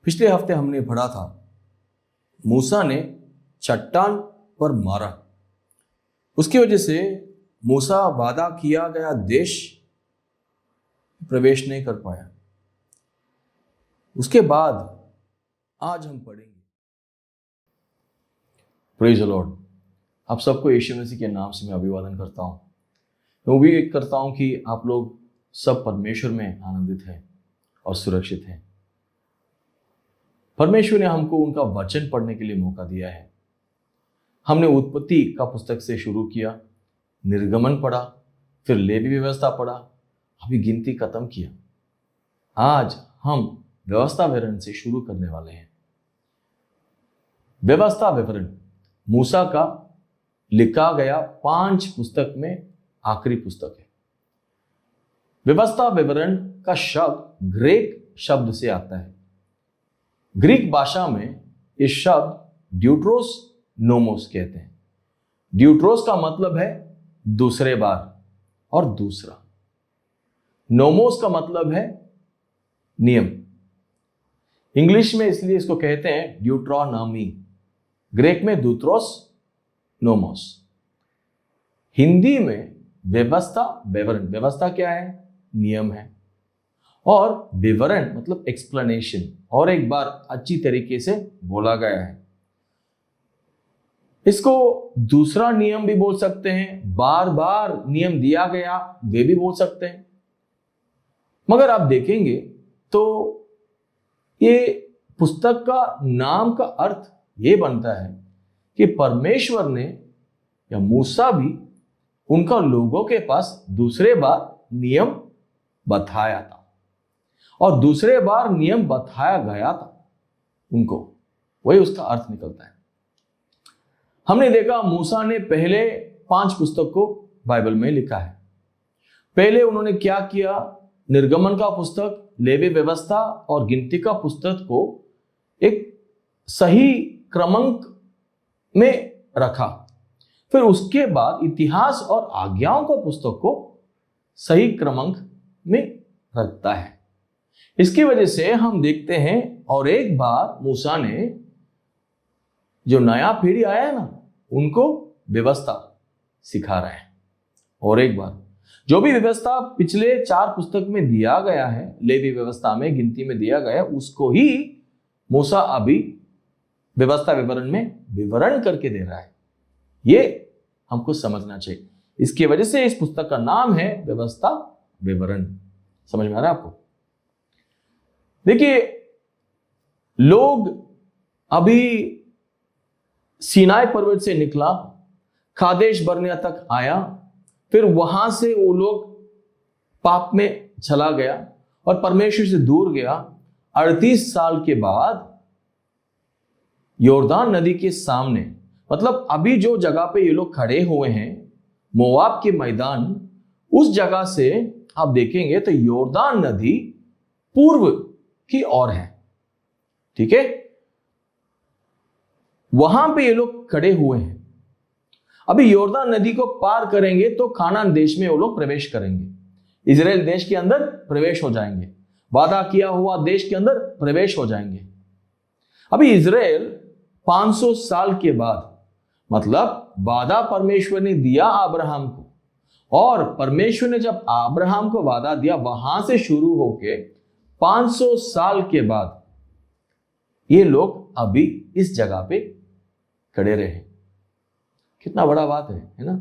पिछले हफ्ते हमने पढ़ा था मूसा ने चट्टान पर मारा, उसकी वजह से मूसा वादा किया गया देश प्रवेश नहीं कर पाया। उसके बाद आज हम पढ़ेंगे। Praise the Lord. आप सबको यीशु मसीह के नाम से मैं अभिवादन करता हूं। मैं भी करता हूं कि आप लोग सब परमेश्वर में आनंदित हैं और सुरक्षित हैं। परमेश्वर ने हमको उनका वचन पढ़ने के लिए मौका दिया है। हमने उत्पत्ति का पुस्तक से शुरू किया, निर्गमन पढ़ा, फिर लेवी व्यवस्था पढ़ा, अभी गिनती खत्म किया। आज हम व्यवस्था विवरण से शुरू करने वाले हैं। व्यवस्था विवरण मूसा का लिखा गया 5 पुस्तक में आखिरी पुस्तक है। व्यवस्था विवरण का शब्द ग्रीक शब्द से आता है। ग्रीक भाषा में इस शब्द ड्यूट्रोस नोमोस कहते हैं। ड्यूट्रोस का मतलब है दूसरे बार और दूसरा। नोमोस का मतलब है नियम। इंग्लिश में इसलिए इसको कहते हैं ड्यूट्रोनॉमी, ग्रीक में दूत्रोस नोमोस। हिंदी में व्यवस्था विवरण, व्यवस्था क्या है? नियम है, और विवरण मतलब एक्सप्लेनेशन, और एक बार अच्छी तरीके से बोला गया है। इसको दूसरा नियम भी बोल सकते हैं, बार बार नियम दिया गया वे भी बोल सकते हैं। मगर आप देखेंगे तो ये पुस्तक का नाम का अर्थ ये बनता है कि परमेश्वर ने या मूसा भी उनका लोगों के पास दूसरे बार नियम बताया था, और दूसरे बार नियम बताया गया था उनको, वही उसका अर्थ निकलता है। हमने देखा मूसा ने पहले 5 पुस्तक को बाइबल में लिखा है। पहले उन्होंने क्या किया? निर्गमन का पुस्तक, लेवी व्यवस्था और गिनती का पुस्तक को एक सही क्रमांक में रखा। फिर उसके बाद इतिहास और आज्ञाओं का पुस्तक को सही क्रमांक में रखता है। इसकी वजह से हम देखते हैं, और एक बार मूसा ने जो नया पीढ़ी आया है ना, उनको व्यवस्था सिखा रहा है। और एक बार जो भी व्यवस्था पिछले 4 पुस्तक में दिया गया है, लेवी व्यवस्था में, गिनती में दिया गया है, उसको ही मूसा अभी व्यवस्था विवरण में विवरण करके दे रहा है। ये हमको समझना चाहिए। इसकी वजह से इस पुस्तक का नाम है व्यवस्था विवरण। समझ में आ रहा है आपको? देखिए, लोग अभी सीनाई पर्वत से निकला, कादेश बर्निया तक आया, फिर वहां से वो लोग पाप में चला गया और परमेश्वर से दूर गया। 38 साल के बाद योर्दान नदी के सामने, मतलब अभी जो जगह पे ये लोग खड़े हुए हैं, मोआब के मैदान, उस जगह से आप देखेंगे तो योर्दान नदी पूर्व की ओर है। ठीक है, वहां पे ये लोग खड़े हुए हैं। अभी योर्दान नदी को पार करेंगे तो कानान देश में वो लोग प्रवेश करेंगे, इजराइल देश के अंदर प्रवेश हो जाएंगे, वादा किया हुआ देश के अंदर प्रवेश हो जाएंगे। अभी इजराइल 500 साल के बाद, मतलब वादा परमेश्वर ने दिया अब्राहम को, और परमेश्वर ने जब अब्राहम को वादा दिया, वहां से शुरू होके 500 साल के बाद ये लोग अभी इस जगह पे खड़े रहे। कितना बड़ा बात है ना?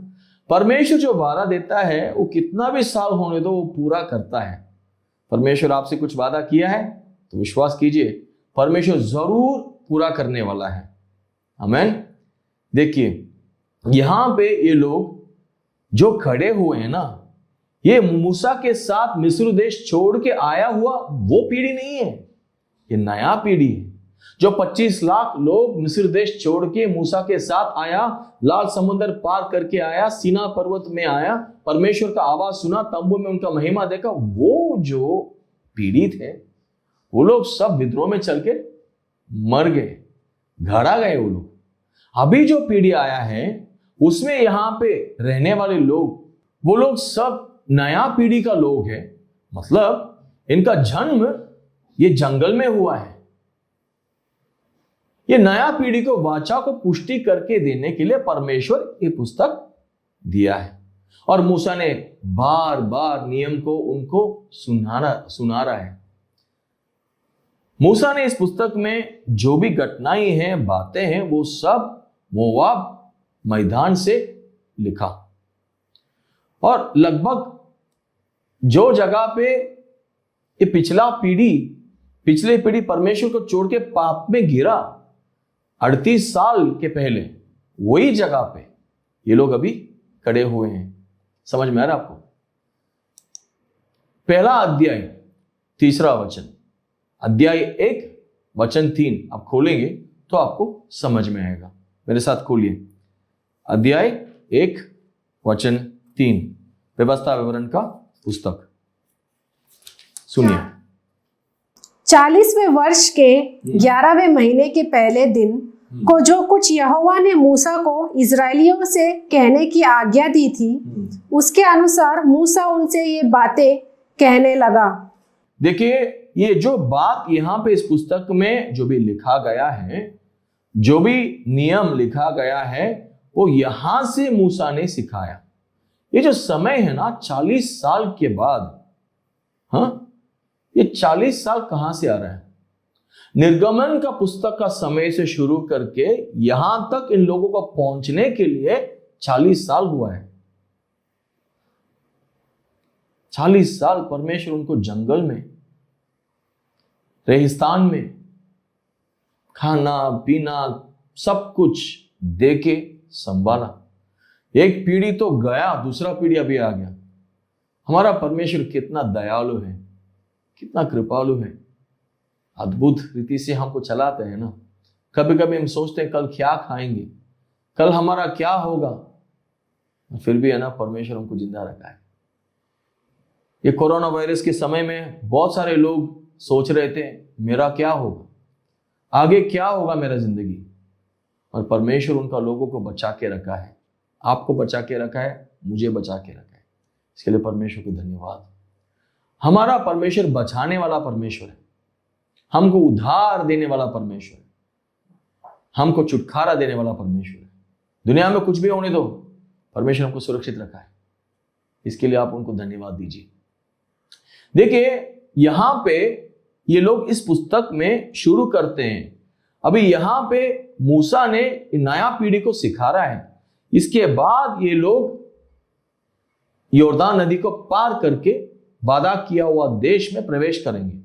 परमेश्वर जो वादा देता है वो कितना भी साल होने दो, वो पूरा करता है। परमेश्वर आपसे कुछ वादा किया है तो विश्वास कीजिए, परमेश्वर जरूर पूरा करने वाला है। आमीन। देखिए, यहां पे ये लोग जो खड़े हुए हैं ना, ये मूसा के साथ मिस्र देश छोड़ के आया हुआ वो पीढ़ी नहीं है, ये नया पीढ़ी है। जो 25 लाख लोग मिस्र देश छोड़ के मूसा के साथ आया, लाल समुद्र पार करके आया, सीना पर्वत में आया, परमेश्वर का आवाज सुना, तंबू में उनका महिमा देखा, वो जो पीढ़ी थे वो लोग सब विद्रोह में चल के मर गए, घड़ा गए वो लोग। अभी जो पीढ़ी आया है उसमें यहां पे रहने वाले लोग, वो लोग सब नया पीढ़ी का लोग है। मतलब इनका जन्म ये जंगल में हुआ है, ये नया पीढ़ी को वाचा को पुष्टि करके देने के लिए परमेश्वर ये पुस्तक दिया है। और मूसा ने बार बार नियम को उनको सुना रहा है। मूसा ने इस पुस्तक में जो भी घटनाएं हैं, बातें हैं, वो सब मोआब मैदान से लिखा। और लगभग जो जगह पे ये पिछले पीढ़ी परमेश्वर को छोड़ के पाप में गिरा 38 साल के पहले, वही जगह पे ये लोग अभी खड़े हुए हैं। समझ में आ रहा आपको? पहला अध्याय 3 वचन, अध्याय 1 वचन 3 आप खोलेंगे तो आपको समझ में आएगा। मेरे साथ खोलिए, अध्याय 1 वचन 3, व्यवस्था विवरण का पुस्तक। सुनिए। 40वें वर्ष के 11वें महीने के पहले दिन को जो कुछ यहोवा ने मूसा को इजराइलियों से कहने की आज्ञा दी थी, उसके अनुसार मूसा उनसे ये बातें कहने लगा। देखिए, ये जो बात यहाँ पे इस पुस्तक में जो भी लिखा गया है, जो भी नियम लिखा गया है, वो यहां से मूसा ने सिखाया। ये जो समय है ना 40 साल के बाद, ये 40 साल कहां से आ रहा है? निर्गमन का पुस्तक का समय से शुरू करके यहां तक इन लोगों को पहुंचने के लिए 40 साल हुआ है। 40 साल परमेश्वर उनको जंगल में, रेगिस्तान में खाना पीना सब कुछ देके संभाला। एक पीढ़ी तो गया, दूसरा पीढ़ी अभी आ गया। हमारा परमेश्वर कितना दयालु है, कितना कृपालु है, अद्भुत रीति से हमको चलाते हैं ना। कभी कभी हम सोचते हैं कल क्या खाएंगे, कल हमारा क्या होगा, फिर भी है ना परमेश्वर हमको जिंदा रखा है। ये कोरोना वायरस के समय में बहुत सारे लोग सोच रहे थे मेरा क्या होगा, आगे क्या होगा मेरा जिंदगी, और परमेश्वर उनका लोगों को बचा के रखा है। आपको बचा के रखा है, मुझे बचा के रखा है। इसके लिए परमेश्वर को धन्यवाद। हमारा परमेश्वर बचाने वाला परमेश्वर है, हमको उद्धार देने वाला परमेश्वर है, हमको छुटकारा देने वाला परमेश्वर है। दुनिया में कुछ भी होने दो, परमेश्वर हमको सुरक्षित रखा है। इसके लिए आप उनको धन्यवाद दीजिए। देखिए, यहां पे ये लोग इस पुस्तक में शुरू करते हैं। अभी यहां पे मूसा ने नया पीढ़ी को सिखा रहा है। इसके बाद ये लोग यॉर्दान नदी को पार करके वादा किया हुआ देश में प्रवेश करेंगे।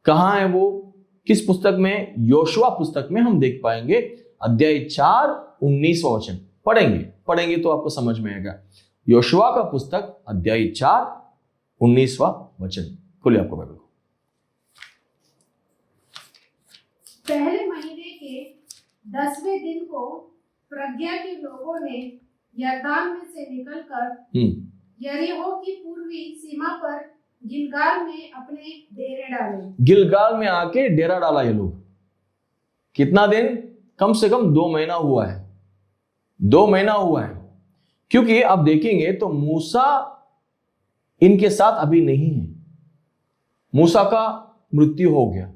कहां है वो? किस पुस्तक में? योशुआ पुस्तक में हम देख पाएंगे। अध्याय 4 19वां वचन पढ़ेंगे तो आपको समझ में आएगा। योशुआ का पुस्तक अध्याय 4 19वां वचन खोलिए आपको बाइबल को। पहले महीने के 10वें दिन को प्रज्ञा के लोगों ने यरदान में से निकलकर यरीहो की पूर्वी सीमा पर गिलगाल में अपने डेरे डाले। गिलगाल में आके डेरा डाला ये लोग। कितना दिन? कम से कम 2 महीना हुआ है। 2 महीना हुआ है, क्योंकि आप देखेंगे तो मूसा इनके साथ अभी नहीं है। मूसा का मृत्यु हो गया।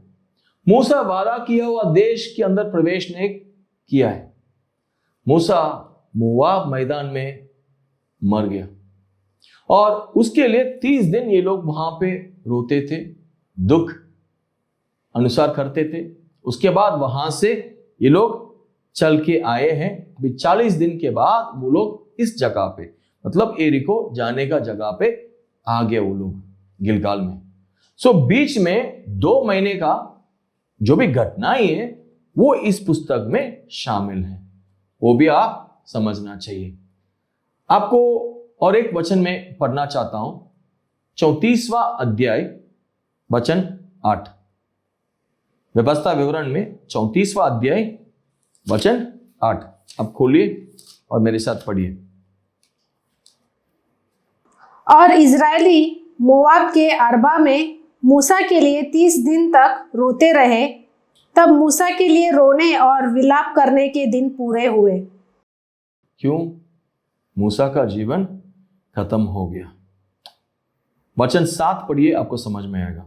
मूसा वादा किया हुआ देश के अंदर प्रवेश नहीं किया है। मूसा मोआब मैदान में मर गया, और उसके लिए 30 दिन ये लोग वहां पे रोते थे, दुख अनुसार करते थे। उसके बाद वहां से ये लोग चल के आए हैं। अभी 40 दिन के बाद वो लोग इस जगह पे, मतलब एरिको जाने का जगह पे आ गए वो लोग गिलगाल में। बीच में 2 महीने का जो भी घटनाएं हैं वो इस पुस्तक में शामिल है, वो भी आप समझना चाहिए। आपको और एक वचन में पढ़ना चाहता हूं, 34वां अध्याय वचन 8, व्यवस्था विवरण में 34वां अध्याय वचन 8। अब खोलिए और मेरे साथ पढ़िए। और इजरायली मोआब के अरबा में मूसा के लिए 30 दिन तक रोते रहे। तब मूसा के लिए रोने और विलाप करने के दिन पूरे हुए। क्यों? मूसा का जीवन खत्म हो गया। वचन 7 पढ़िए, आपको समझ में आएगा।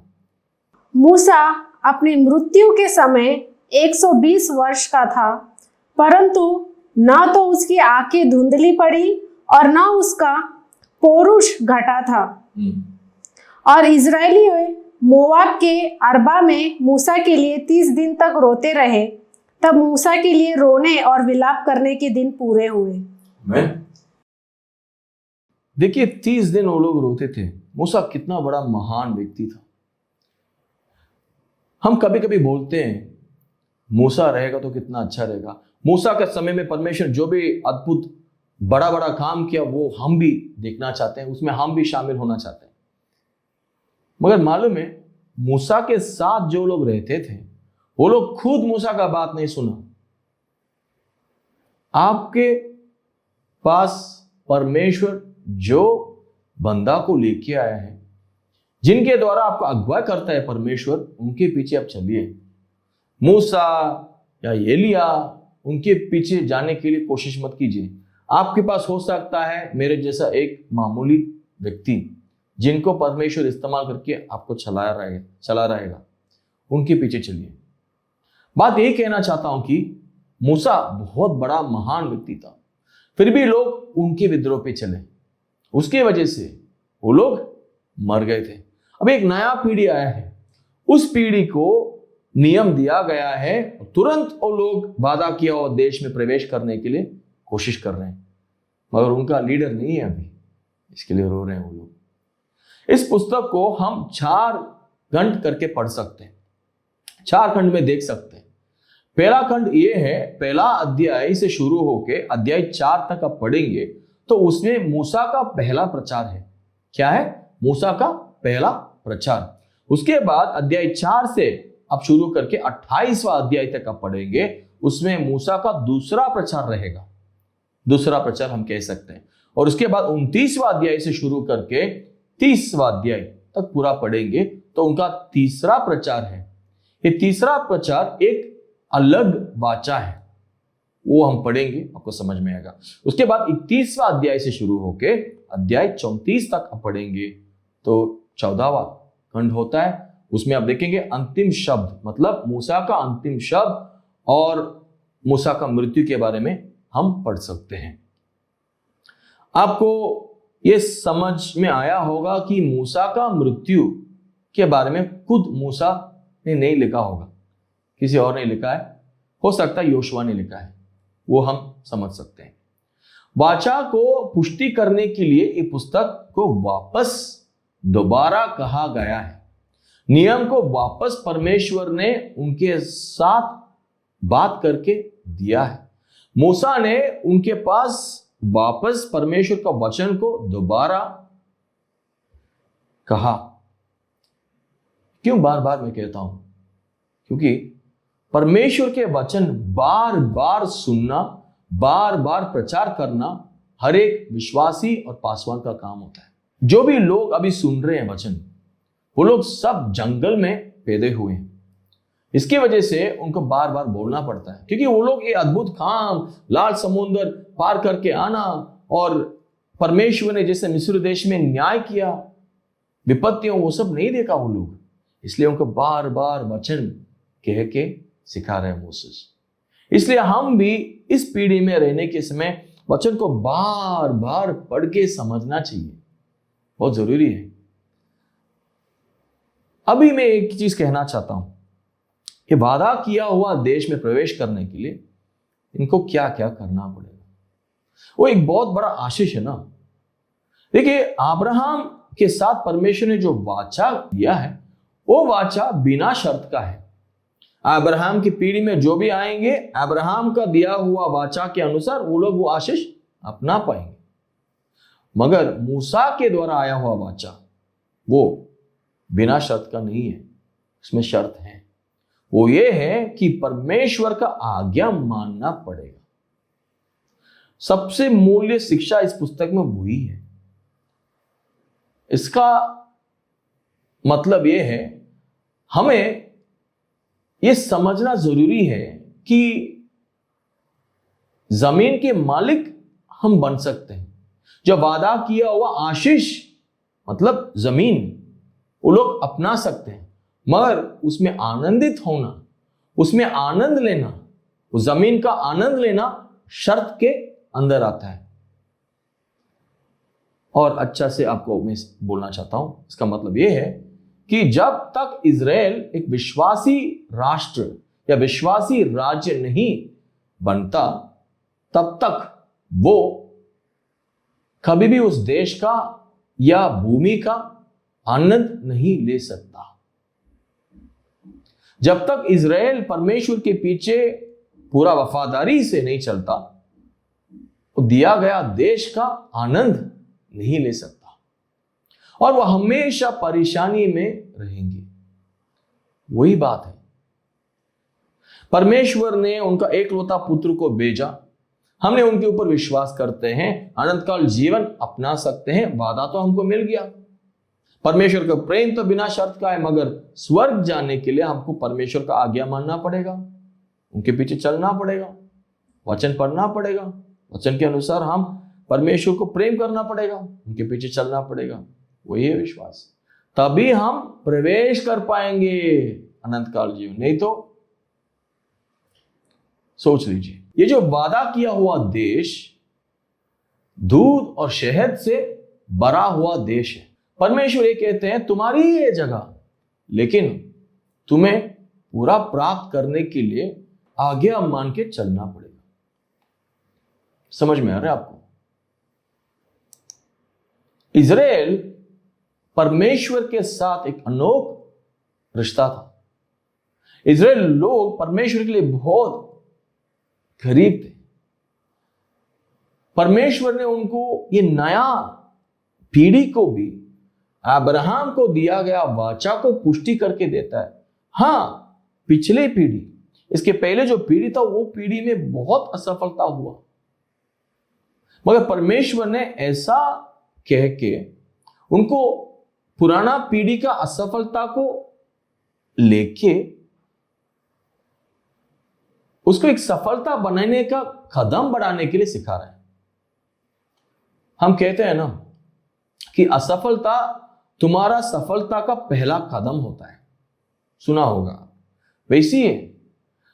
मूसा अपनी मृत्यु के समय 120 वर्ष का था, परंतु न तो उसकी आंखें धुंधली पड़ी और न उसका पौरुष घटा था। और इजरायली मोआब के अरबा में मूसा के लिए 30 दिन तक रोते रहे। तब मूसा के लिए रोने और विलाप करने के दिन पूरे हुए। देखिए 30 दिन वो लोग रोते थे। मूसा कितना बड़ा महान व्यक्ति था। हम कभी कभी बोलते हैं मूसा रहेगा तो कितना अच्छा रहेगा। मूसा के समय में परमेश्वर जो भी अद्भुत बड़ा बड़ा काम किया वो हम भी देखना चाहते हैं, उसमें हम भी शामिल होना चाहते हैं। मगर मालूम है मूसा के साथ जो लोग रहते थे वो लोग खुद मूसा का बात नहीं सुना। आपके पास परमेश्वर जो बंदा को लेके आया है, जिनके द्वारा आपको अगुवाई करता है परमेश्वर, उनके पीछे आप चलिए। मूसा या एलिया उनके पीछे जाने के लिए कोशिश मत कीजिए। आपके पास हो सकता है मेरे जैसा एक मामूली व्यक्ति जिनको परमेश्वर इस्तेमाल करके आपको चला रहेगा, उनके पीछे चलिए। बात ये कहना चाहता हूं कि मूसा बहुत बड़ा महान व्यक्ति था, फिर भी लोग उनके विद्रोह पे चले, उसके वजह से वो लोग मर गए थे। अब एक नया पीढ़ी आया है, उस पीढ़ी को नियम दिया गया है, तुरंत वो लोग वादा किया हुआ देश में प्रवेश करने के लिए कोशिश कर रहे हैं, मगर उनका लीडर नहीं है अभी, इसके लिए रो रहे हैं वो लोग। इस पुस्तक को हम 4 खंड करके पढ़ सकते हैं, 4 खंड में देख सकते हैं। पहला खंड ये है, पहला अध्याय से शुरू होके अध्याय 4 तक आप पढ़ेंगे तो उसमें मूसा का पहला प्रचार है। क्या है? मूसा का पहला प्रचार। उसके बाद अध्याय 4 से आप शुरू करके 28वां अध्याय तक आप पढ़ेंगे, उसमें मूसा का दूसरा प्रचार रहेगा, दूसरा प्रचार हम कह सकते हैं। और उसके बाद 29वां अध्याय से शुरू करके 30वां अध्याय तक पूरा पढ़ेंगे तो उनका तीसरा प्रचार है। ये तीसरा प्रचार एक अलग वाचा है, वो हम पढ़ेंगे, आपको समझ में आएगा। उसके बाद 31वां अध्याय से शुरू होके अध्याय 34 तक आप पढ़ेंगे तो 14वां खंड होता है। उसमें आप देखेंगे अंतिम शब्द, मतलब मूसा का अंतिम शब्द और मूसा का मृत्यु के बारे में हम पढ़ सकते हैं। आपको यह समझ में आया होगा कि मूसा का मृत्यु के बारे में खुद मूसा ने नहीं लिखा होगा, किसी और ने लिखा है, हो सकता है योशुआ ने लिखा है, वो हम समझ सकते हैं। वाचा को पुष्टि करने के लिए ये पुस्तक को वापस दोबारा कहा गया है। नियम को वापस परमेश्वर ने उनके साथ बात करके दिया है। मूसा ने उनके पास वापस परमेश्वर का वचन को दोबारा कहा। क्यों बार बार मैं कहता हूं? क्योंकि परमेश्वर के वचन बार बार सुनना, बार बार प्रचार करना हर एक विश्वासी और पासवान का काम होता है। जो भी लोग अभी सुन रहे हैं वचन, वो लोग सब जंगल में पैदा हुए हैं। इसकी वजह से उनको बार बार बोलना पड़ता है, क्योंकि वो लोग ये अद्भुत काम, लाल समुद्र पार करके आना और परमेश्वर ने जैसे मिस्र देश में न्याय किया, विपत्तियों, वो सब नहीं देखा वो लोग। इसलिए उनको बार बार वचन कह के सिखा रहे हैं मोसेस। इसलिए हम भी इस पीढ़ी में रहने के समय वचन को बार बार पढ़ के समझना चाहिए, बहुत जरूरी है। अभी मैं एक चीज कहना चाहता हूं कि वादा किया हुआ देश में प्रवेश करने के लिए इनको क्या क्या करना पड़ेगा। वो एक बहुत बड़ा आशीष है ना। देखिए, अब्राहम के साथ परमेश्वर ने जो वाचा दिया है वो वाचा बिना शर्त का है। अब्राहम की पीढ़ी में जो भी आएंगे, अब्राहम का दिया हुआ वाचा के अनुसार वो लोग वो आशीष अपना पाएंगे। मगर मूसा के द्वारा आया हुआ वाचा वो बिना शर्त का नहीं है, उसमें शर्त है। वो ये है कि परमेश्वर का आज्ञा मानना पड़ेगा। सबसे मूल्य शिक्षा इस पुस्तक में वही है। इसका मतलब यह है, हमें यह समझना जरूरी है कि जमीन के मालिक हम बन सकते हैं। जो वादा किया हुआ आशीष, मतलब जमीन, वो लोग अपना सकते हैं, मगर उसमें आनंदित होना, उसमें आनंद लेना, उस जमीन का आनंद लेना शर्त के अंदर आता है। और अच्छा से आपको मैं बोलना चाहता हूं, इसका मतलब यह है कि जब तक इज़राइल एक विश्वासी राष्ट्र या विश्वासी राज्य नहीं बनता, तब तक वो कभी भी उस देश का या भूमि का आनंद नहीं ले सकता। जब तक इज़राइल परमेश्वर के पीछे पूरा वफादारी से नहीं चलता, तो दिया गया देश का आनंद नहीं ले सकता और वह हमेशा परेशानी में रहेंगे। वही बात है, परमेश्वर ने उनका एकलौता पुत्र को भेजा, हमने उनके ऊपर विश्वास करते हैं, अनंत काल जीवन अपना सकते हैं, वादा तो हमको मिल गया। परमेश्वर का प्रेम तो बिना शर्त का है, मगर स्वर्ग जाने के लिए हमको परमेश्वर का आज्ञा मानना पड़ेगा, उनके पीछे चलना पड़ेगा, वचन पढ़ना पड़ेगा, वचन के अनुसार हम परमेश्वर को प्रेम करना पड़ेगा, उनके पीछे चलना पड़ेगा। वही है विश्वास, तभी हम प्रवेश कर पाएंगे अनंत काल जीवन। नहीं तो सोच लीजिए, ये जो वादा किया हुआ देश दूध और शहद से भरा हुआ देश है। परमेश्वर ये कहते हैं तुम्हारी ये जगह, लेकिन तुम्हें पूरा प्राप्त करने के लिए आज्ञा मान के चलना पड़ेगा। समझ में आ रहा है आपको? इज़राइल परमेश्वर के साथ एक अनोखा रिश्ता था। इज़राइल लोग परमेश्वर के लिए बहुत करीब थे। परमेश्वर ने उनको ये नया पीढ़ी को भी अब्राहम को दिया गया वाचा को पुष्टि करके देता है। हां, पिछले पीढ़ी, इसके पहले जो पीढ़ी था वो पीढ़ी में बहुत असफलता हुआ, मगर परमेश्वर ने ऐसा कह के उनको पुराना पीढ़ी का असफलता को लेके उसको एक सफलता बनाने का कदम बढ़ाने के लिए सिखा रहे हैं। हम कहते हैं ना कि असफलता तुम्हारा सफलता का पहला कदम होता है, सुना होगा। वैसे ही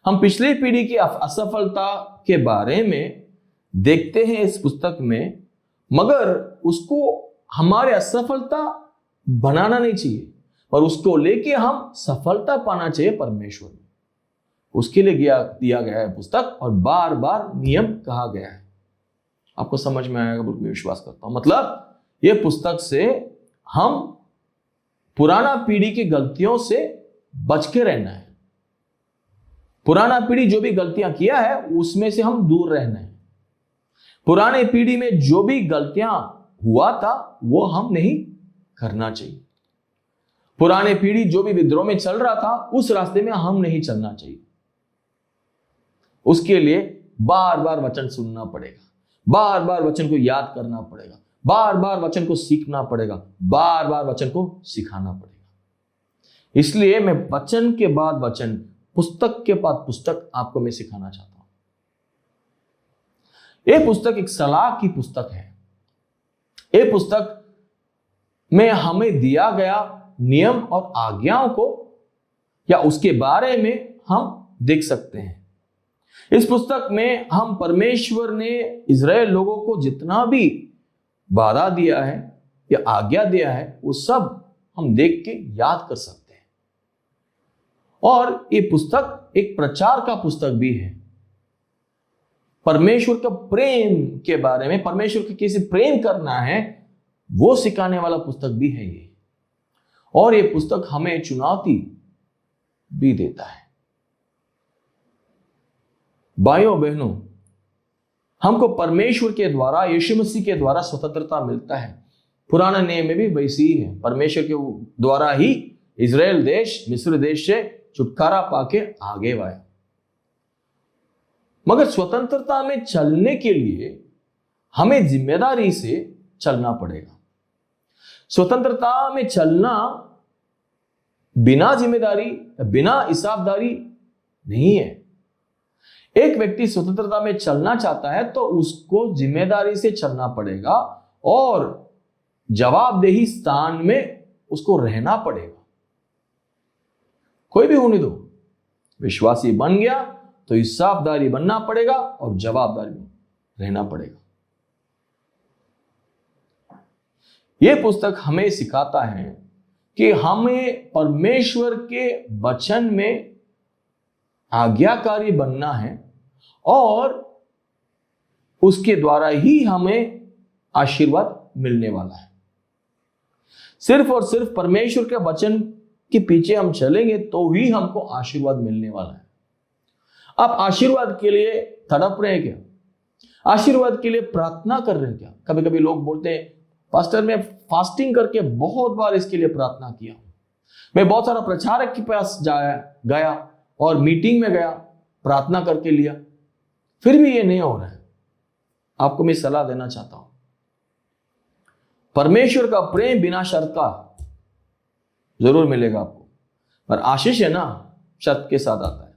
हम पिछली पीढ़ी की असफलता के बारे में देखते हैं इस पुस्तक में, मगर उसको हमारे असफलता बनाना नहीं चाहिए, पर उसको लेके हम सफलता पाना चाहिए परमेश्वर में। उसके लिए दिया गया है पुस्तक और बार बार नियम कहा गया है। आपको समझ में आएगा बोल मैं विश्वास करता हूं। मतलब ये पुस्तक से हम पुराना पीढ़ी की गलतियों से बच के रहना है। पुराना पीढ़ी जो भी गलतियां किया है उसमें से हम दूर रहना है। पुराने पीढ़ी में जो भी गलतियां हुआ था वो हम नहीं करना चाहिए। पुराने पीढ़ी जो भी विद्रोह में चल रहा था उस रास्ते में हम नहीं चलना चाहिए। उसके लिए बार बार वचन सुनना पड़ेगा, बार बार वचन को याद करना पड़ेगा, बार बार वचन को सीखना पड़ेगा, बार बार वचन को सिखाना पड़ेगा। इसलिए मैं वचन के बाद वचन, पुस्तक के बाद पुस्तक आपको मैं सिखाना चाहता हूं। यह पुस्तक एक सलाह की पुस्तक है। यह पुस्तक में हमें दिया गया नियम और आज्ञाओं को या उसके बारे में हम देख सकते हैं। इस पुस्तक में हम परमेश्वर ने इज़राइल लोगों को जितना भी वादा दिया है या आज्ञा दिया है वो सब हम देख के याद कर सकते हैं। और ये पुस्तक एक प्रचार का पुस्तक भी है। परमेश्वर का प्रेम के बारे में, परमेश्वर के कैसे प्रेम करना है वो सिखाने वाला पुस्तक भी है ये। और ये पुस्तक हमें चुनौती भी देता है। भाइयों बहनों, हमको परमेश्वर के द्वारा, यीशु मसीह के द्वारा स्वतंत्रता मिलता है। पुराना नियम में भी वैसे ही है। परमेश्वर के द्वारा ही इज़राइल देश मिस्र देश से छुटकारा पाके आगे आया। मगर स्वतंत्रता में चलने के लिए हमें जिम्मेदारी से चलना पड़ेगा। स्वतंत्रता में चलना बिना जिम्मेदारी, बिना हिसाबदारी नहीं है। एक व्यक्ति स्वतंत्रता में चलना चाहता है तो उसको जिम्मेदारी से चलना पड़ेगा और जवाबदेही स्थान में उसको रहना पड़ेगा। कोई भी होने दो, विश्वासी बन गया तो हिसाबदारी बनना पड़ेगा और जवाबदारी में रहना पड़ेगा। यह पुस्तक हमें सिखाता है कि हमें परमेश्वर के वचन में आज्ञाकारी बनना है और उसके द्वारा ही हमें आशीर्वाद मिलने वाला है। सिर्फ और सिर्फ परमेश्वर के वचन के पीछे हम चलेंगे तो ही हमको आशीर्वाद मिलने वाला है। आप आशीर्वाद के लिए तड़प रहे हैं क्या? आशीर्वाद के लिए प्रार्थना कर रहे हैं क्या? कभी कभी लोग बोलते हैं, पास्टर मैं फास्टिंग करके बहुत बार इसके लिए प्रार्थना किया, मैं बहुत सारा प्रचारक के पास गया और मीटिंग में गया, प्रार्थना करके लिया, फिर भी ये नहीं हो रहा है। आपको मैं सलाह देना चाहता हूं, परमेश्वर का प्रेम बिना शर्त का जरूर मिलेगा आपको, पर आशीष है ना शर्त के साथ आता है।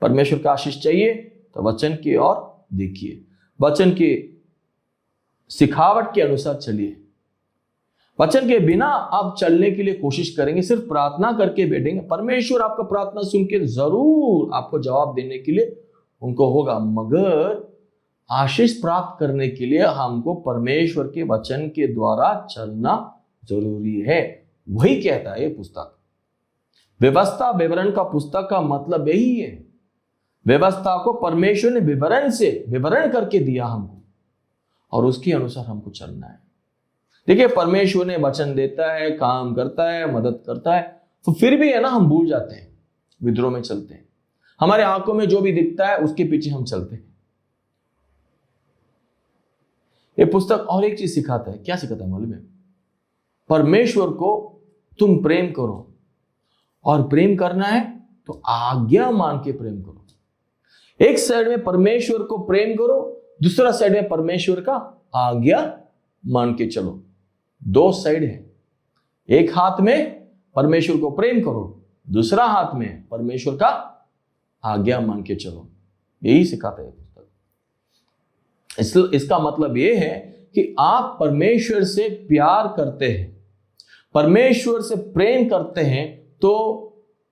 परमेश्वर का आशीष चाहिए तो वचन की ओर देखिए, वचन की सिखावट के अनुसार चलिए। वचन के बिना आप चलने के लिए कोशिश करेंगे, सिर्फ प्रार्थना करके बैठेंगे, परमेश्वर आपका प्रार्थना सुन के जरूर आपको जवाब देने के लिए उनको होगा, मगर आशीष प्राप्त करने के लिए हमको परमेश्वर के वचन के द्वारा चलना जरूरी है। वही कहता है ये पुस्तक। व्यवस्था विवरण का पुस्तक का मतलब यही है। व्यवस्था को परमेश्वर ने विवरण करके दिया हमको और उसके अनुसार हमको चलना है। देखिए, परमेश्वर ने वचन देता है, काम करता है, मदद करता है, तो फिर भी है ना हम भूल जाते हैं, विद्रोह में चलते हैं, हमारे आंखों में जो भी दिखता है उसके पीछे हम चलते हैं। ये पुस्तक और एक चीज सिखाता है। क्या सिखाता है मालूम है? परमेश्वर को तुम प्रेम करो, और प्रेम करना है तो आज्ञा मान के प्रेम करो। एक साइड में परमेश्वर को प्रेम करो, दूसरा साइड में परमेश्वर का आज्ञा मान के चलो। दो साइड है, एक हाथ में परमेश्वर को प्रेम करो, दूसरा हाथ में परमेश्वर का आज्ञा मान के चलो। यही सिखाता है पुस्तक। इसका मतलब यह है कि आप परमेश्वर से प्यार करते हैं, परमेश्वर से प्रेम करते हैं, तो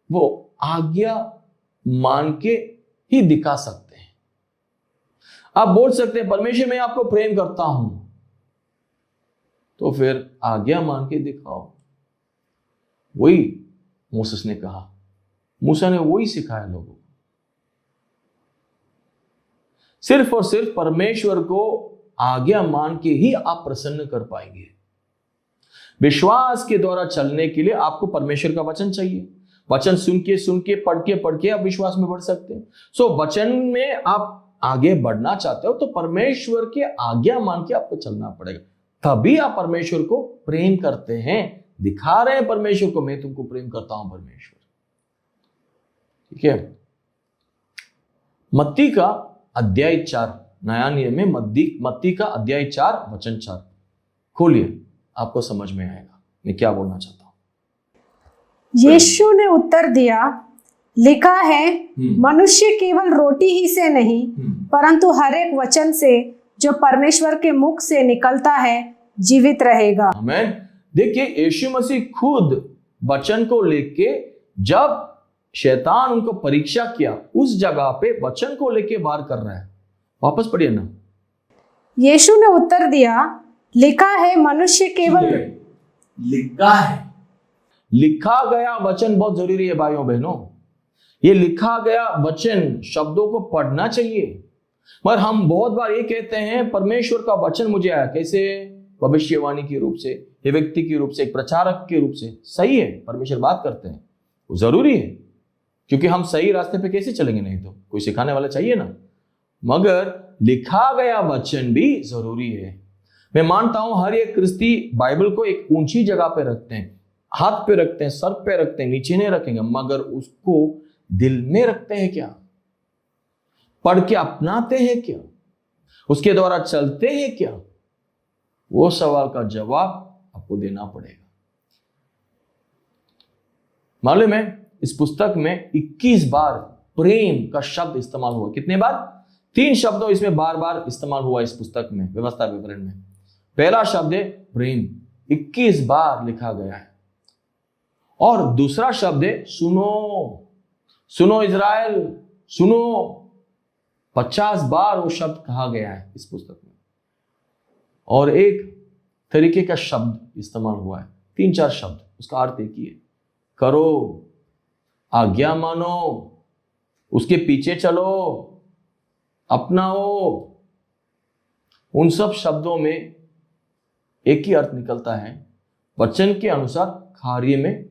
वो आज्ञा मान के ही दिखा सकते हैं। आप बोल सकते हैं परमेश्वर मैं आपको प्रेम करता हूं, तो फिर आज्ञा मान के दिखाओ। वही मूसा ने कहा, मूसा ने वही सिखाया लोगों को। सिर्फ और सिर्फ परमेश्वर को आज्ञा मान के ही आप प्रसन्न कर पाएंगे। विश्वास के द्वारा चलने के लिए आपको परमेश्वर का वचन चाहिए। वचन सुन के पढ़ के आप विश्वास में बढ़ सकते हैं। सो वचन में आप आगे बढ़ना चाहते हो तो परमेश्वर के आज्ञा मान के आपको चलना पड़ेगा, तभी आप परमेश्वर को प्रेम करते हैं, दिखा रहे हैं परमेश्वर को मैं तुमको प्रेम करता हूं परमेश्वर। ठीक है। मत्ती का अध्याय 4, नया नियम में मत्ती का अध्याय 4 वचन 4 खोलिए, आपको समझ में आएगा मैं क्या बोलना चाहता हूं। यीशु ने उत्तर दिया, लिखा है मनुष्य केवल रोटी ही से नहीं परंतु हर एक वचन से जो परमेश्वर के मुख से निकलता है जीवित रहेगा। आमीन। देखिए, यीशु मसीह खुद वचन को लेके जब शैतान उनको परीक्षा किया, उस जगह पे वचन को लेके वार कर रहा है। वापस पढ़िए ना। यीशु ने उत्तर दिया, लिखा है मनुष्य केवल, लिखा गया वचन बहुत जरूरी है भाइयों बहनों। ये लिखा गया वचन शब्दों को पढ़ना चाहिए। मगर हम बहुत बार ये कहते हैं परमेश्वर का वचन मुझे आया, कैसे? भविष्यवाणी के रूप से, ये व्यक्ति के रूप से, एक प्रचारक के रूप से। सही है, परमेश्वर बात करते हैं, वो जरूरी है, क्योंकि हम सही रास्ते पे कैसे चलेंगे? नहीं तो कोई सिखाने वाला चाहिए ना। मगर लिखा गया वचन भी जरूरी है। मैं मानता हूं हर एक क्रिस्ती बाइबल को एक ऊंची जगह पे रखते हैं, हाथ पे रखते हैं, सर पे रखते हैं, नीचे नहीं रखेंगे, मगर उसको दिल में रखते हैं क्या? पढ़ के अपनाते हैं क्या? उसके द्वारा चलते हैं क्या? वो सवाल का जवाब आपको देना पड़ेगा। मालूम है, इस पुस्तक में 21 बार प्रेम का शब्द इस्तेमाल हुआ। कितने बार? 3 शब्दों इसमें बार बार इस्तेमाल हुआ इस पुस्तक में, व्यवस्था विवरण में। पहला शब्द है प्रेम, 21 बार लिखा गया है। और दूसरा शब्द है सुनो। सुनो इज़राइल, सुनो। 50 बार वो शब्द कहा गया है इस पुस्तक में, और एक तरीके का शब्द इस्तेमाल हुआ है, 3-4 शब्द, उसका अर्थ एक ही है, करो, आज्ञा मानो, उसके पीछे चलो, अपनाओ। उन सब शब्दों में एक ही अर्थ निकलता है, वचन के अनुसार कार्य में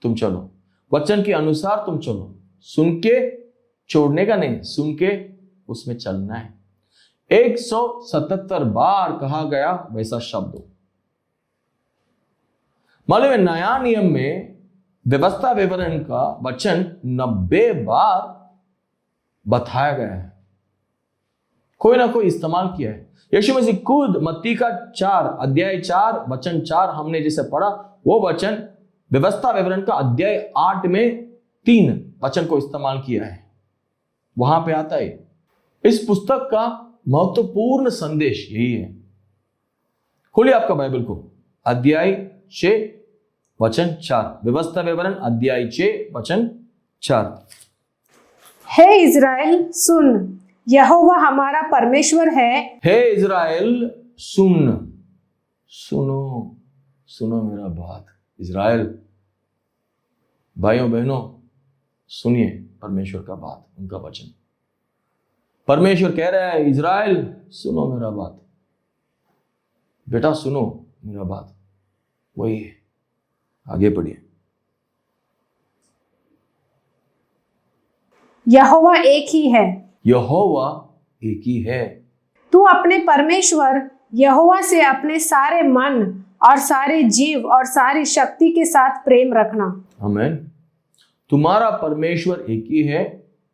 तुम चलो, वचन के अनुसार तुम चलो, सुन के छोड़ने का नहीं, सुन के उसमें चलना है। 177 बार कहा गया वैसा शब्द। मालूम है, नया नियम में व्यवस्था विवरण का वचन 90 बार बताया गया है, कोई ना कोई इस्तेमाल किया है। यीशु मसीह खुद मत्ती का 4 अध्याय 4 वचन 4 हमने जैसे पढ़ा, वो वचन व्यवस्था विवरण का अध्याय 8 में 3 वचन को इस्तेमाल किया है, वहां पे आता है। इस पुस्तक का महत्वपूर्ण संदेश यही है। खोलिए आपका बाइबल को, अध्याय 6 वचन 4, व्यवस्था विवरण अध्याय 6 वचन 4। हे इज़राइल सुन, यहोवा हमारा परमेश्वर है। हे इज़राइल सुन, सुनो, सुनो मेरा बात। इज़राइल भाइयों बहनों, सुनिए परमेश्वर का बात, उनका वचन। परमेश्वर कह रहा है, इज़राइल सुनो मेरा बात, बेटा सुनो मेरा बात, वही है। आगे पढ़िए। यहोवा एक ही है। यहोवा एक ही है। तू अपने परमेश्वर यहोवा से अपने सारे मन और सारे जीव और सारी शक्ति के साथ प्रेम रखना। आमीन। तुम्हारा परमेश्वर एक ही है,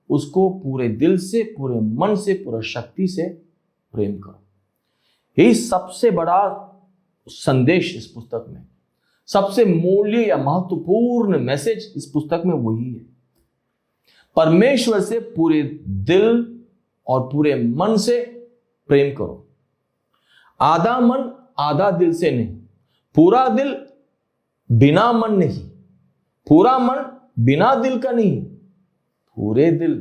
उसको पूरे दिल से, पूरे मन से, पूरे शक्ति से प्रेम करो। यही सबसे बड़ा संदेश इस पुस्तक में, सबसे मूल्य या महत्वपूर्ण मैसेज इस पुस्तक में वही है। परमेश्वर से पूरे दिल और पूरे मन से प्रेम करो। आधा मन आधा दिल से नहीं, पूरा दिल बिना मन नहीं, पूरा मन बिना दिल का नहीं, पूरे दिल,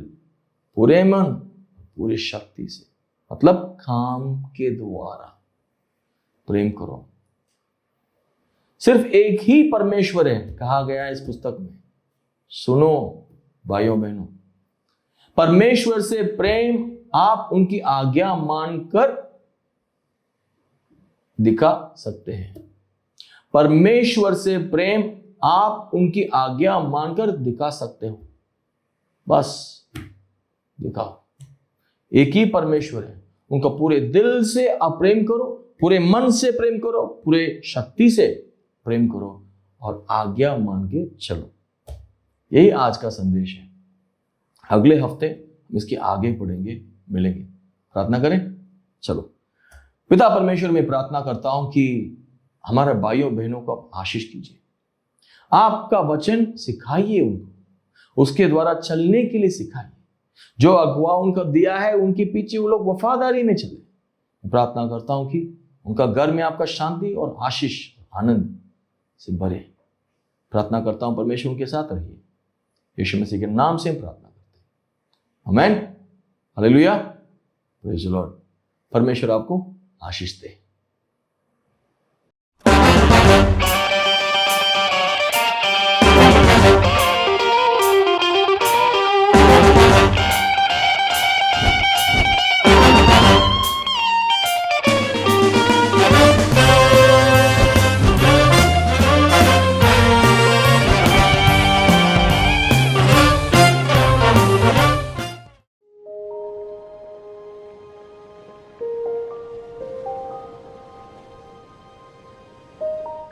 पूरे मन, पूरी शक्ति से, मतलब काम के द्वारा प्रेम करो। सिर्फ एक ही परमेश्वर है कहा गया है इस पुस्तक में। सुनो भाइयों बहनों, परमेश्वर से प्रेम आप उनकी आज्ञा मानकर दिखा सकते हैं। परमेश्वर से प्रेम आप उनकी आज्ञा मानकर दिखा सकते हो, बस दिखाओ। एक ही परमेश्वर है, उनका पूरे दिल से आप प्रेम करो, पूरे मन से प्रेम करो, पूरे शक्ति से प्रेम करो और आज्ञा मान के चलो। यही आज का संदेश है। अगले हफ्ते हम इसके आगे पढ़ेंगे, मिलेंगे। प्रार्थना करें। चलो। पिता परमेश्वर, मैं प्रार्थना करता हूं कि हमारे भाइयों बहनों को आप आशीष कीजिए, आपका वचन सिखाइए उनको, उसके द्वारा चलने के लिए सिखाइए। जो अगुआ उनको दिया है उनके पीछे वो लोग वफादारी में चले। मैं प्रार्थना करता हूं कि उनका घर में आपका शांति और आशीष आनंद से भरे। प्रार्थना करता हूं परमेश्वर उनके साथ रहिए। यीशु मसीह के नाम से हम प्रार्थना करते हैं, आमीन। Hallelujah, praise the Lord. परमेश्वर आपको आशीष दे।